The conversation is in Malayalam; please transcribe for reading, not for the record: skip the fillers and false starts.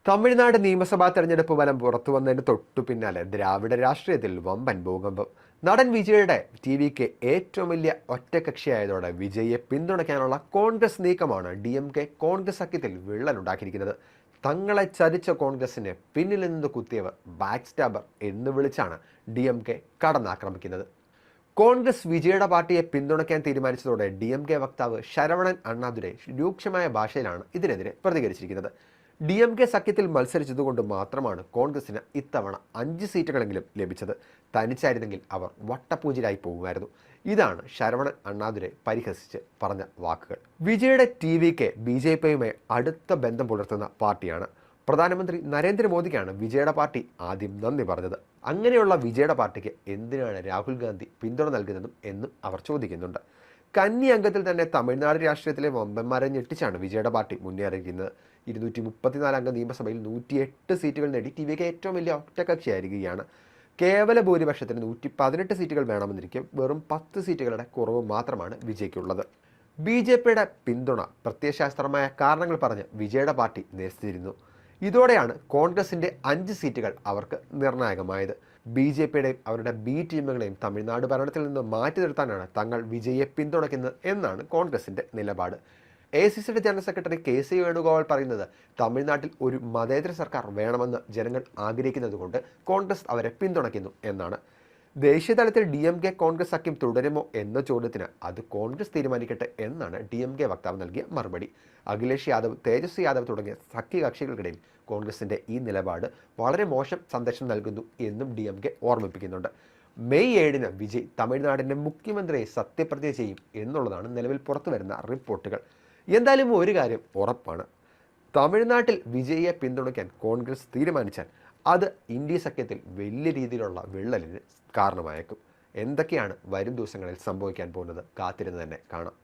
തമിഴ്നാട് നിയമസഭാ തെരഞ്ഞെടുപ്പ് ഫലം പുറത്തുവന്നതിന് തൊട്ടു പിന്നാലെ ദ്രാവിഡ രാഷ്ട്രീയത്തിൽ വമ്പൻ ഭൂകമ്പം. നടൻ വിജയുടെ ടിവിക്ക് ഏറ്റവും വലിയ ഒറ്റകക്ഷിയായതോടെ വിജയെ പിന്തുണയ്ക്കാനുള്ള കോൺഗ്രസ് നീക്കമാണ് DMK കോൺഗ്രസ് സഖ്യത്തിൽ വിള്ളലുണ്ടാക്കിയിരിക്കുന്നത്. തങ്ങളെ ചതിച്ച കോൺഗ്രസിനെ പിന്നിൽ നിന്ന് കുത്തിയവർ, ബാക്ക് സ്റ്റാബർ എന്ന് വിളിച്ചാണ് DMK കടന്നാക്രമിക്കുന്നത്. കോൺഗ്രസ് വിജയുടെ പാർട്ടിയെ പിന്തുണയ്ക്കാൻ തീരുമാനിച്ചതോടെ DMK വക്താവ് ശരവണൻ അണ്ണാദുരൈ രൂക്ഷമായ ഭാഷയിലാണ് ഇതിനെതിരെ പ്രതികരിച്ചിരിക്കുന്നത്. DMK സഖ്യത്തിൽ മത്സരിച്ചതുകൊണ്ട് മാത്രമാണ് കോൺഗ്രസിന് ഇത്തവണ 5 സീറ്റുകളെങ്കിലും ലഭിച്ചത്. തനിച്ചായിരുന്നെങ്കിൽ അവർ വട്ടപൂജിലായി പോകുമായിരുന്നു. ഇതാണ് ശരവണൻ അണ്ണാദുരൈ പരിഹസിച്ച് പറഞ്ഞ വാക്കുകൾ. വിജയുടെ TVK BJPയുമായി അടുത്ത ബന്ധം പുലർത്തുന്ന പാർട്ടിയാണ്. പ്രധാനമന്ത്രി നരേന്ദ്രമോദിക്കാണ് വിജയുടെ പാർട്ടി ആദ്യം നന്ദി പറഞ്ഞത്. അങ്ങനെയുള്ള വിജയുടെ പാർട്ടിക്ക് എന്തിനാണ് രാഹുൽ ഗാന്ധി പിന്തുണ നൽകുന്നതും എന്നും അവർ ചോദിക്കുന്നുണ്ട്. കന്നി അംഗത്തിൽ തന്നെ തമിഴ്നാട് രാഷ്ട്രീയത്തിലെ വമ്പന്മാരെ ഞെട്ടിച്ചാണ് വിജയുടെ പാർട്ടി മുന്നേറിയിരിക്കുന്നത്. 234 അംഗ നിയമസഭയിൽ 108 സീറ്റുകൾ നേടി TVK ഏറ്റവും വലിയ ഒറ്റകക്ഷിയായിരിക്കുകയാണ്. കേവല ഭൂരിപക്ഷത്തിന് 118 സീറ്റുകൾ വേണമെന്നിരിക്കെ വെറും 10 സീറ്റുകളുടെ കുറവ് മാത്രമാണ് വിജയ്ക്കുള്ളത്. BJPയുടെ പിന്തുണ പ്രത്യയശാസ്ത്രമായ കാരണങ്ങൾ പറഞ്ഞ് വിജയുടെ പാർട്ടി നിരസിച്ചിരുന്നു. ഇതോടെയാണ് കോൺഗ്രസിൻ്റെ 5 സീറ്റുകൾ അവർക്ക് നിർണായകമായത്. BJPയുടെയും അവരുടെ B ടീമുകളെയും തമിഴ്നാട് ഭരണത്തിൽ നിന്ന് മാറ്റി നിർത്താനാണ് തങ്ങൾ വിജയെ പിന്തുണയ്ക്കുന്നത് എന്നാണ് കോൺഗ്രസിൻ്റെ നിലപാട്. ACCയുടെ ജനറൽ സെക്രട്ടറി KC വേണുഗോപാൽ പറയുന്നത്, തമിഴ്നാട്ടിൽ ഒരു മതേതര സർക്കാർ വേണമെന്ന് ജനങ്ങൾ ആഗ്രഹിക്കുന്നതുകൊണ്ട് കോൺഗ്രസ് അവരെ പിന്തുണയ്ക്കുന്നു എന്നാണ്. ദേശീയ തലത്തിൽ DMK കോൺഗ്രസ് സഖ്യം തുടരുമോ എന്ന ചോദ്യത്തിന് അത് കോൺഗ്രസ് തീരുമാനിക്കട്ടെ എന്നാണ് DMK വക്താവ് നൽകിയ മറുപടി. അഖിലേഷ് യാദവ്, തേജസ്വി യാദവ് തുടങ്ങിയ സഖ്യകക്ഷികൾക്കിടയിൽ കോൺഗ്രസിൻ്റെ ഈ നിലപാട് വളരെ മോശം സന്ദേശം നൽകുന്നു എന്നും DMK ഓർമ്മിപ്പിക്കുന്നുണ്ട്. മെയ് 7-ന് വിജയ് തമിഴ്നാടിൻ്റെ മുഖ്യമന്ത്രിയെ സത്യപ്രതിജ്ഞ ചെയ്യും എന്നുള്ളതാണ് നിലവിൽ പുറത്തുവരുന്ന റിപ്പോർട്ടുകൾ. എന്തായാലും ഒരു കാര്യം ഉറപ്പാണ്, തമിഴ്നാട്ടിൽ വിജയെ പിന്തുണയ്ക്കാൻ കോൺഗ്രസ് തീരുമാനിച്ചാൽ അത് ഇന്ത്യ സഖ്യത്തിൽ വലിയ രീതിയിലുള്ള വിള്ളലിന് കാരണമായേക്കും. എന്തൊക്കെയാണ് വരും ദിവസങ്ങളിൽ സംഭവിക്കാൻ പോകുന്നത് കാത്തിരുന്ന് തന്നെ കാണാം.